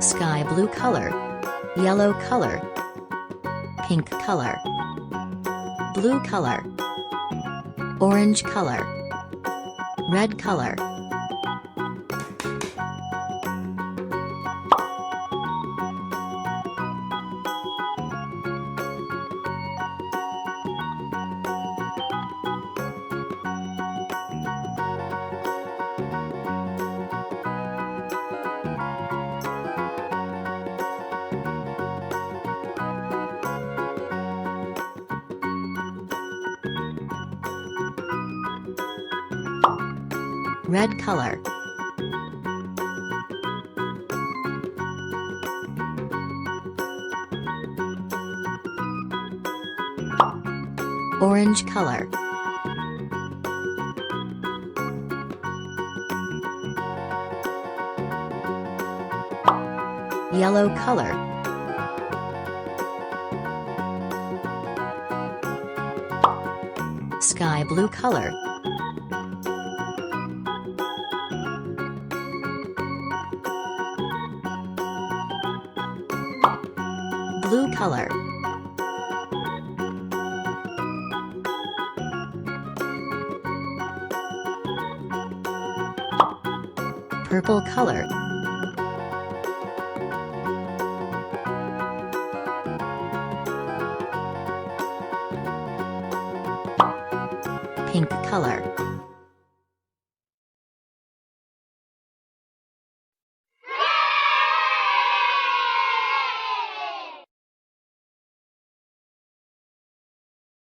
sky blue color, yellow color, pink color, blue color, orange color, red color. Red color, orange color, yellow color, sky blue color, blue color, purple color, pink color.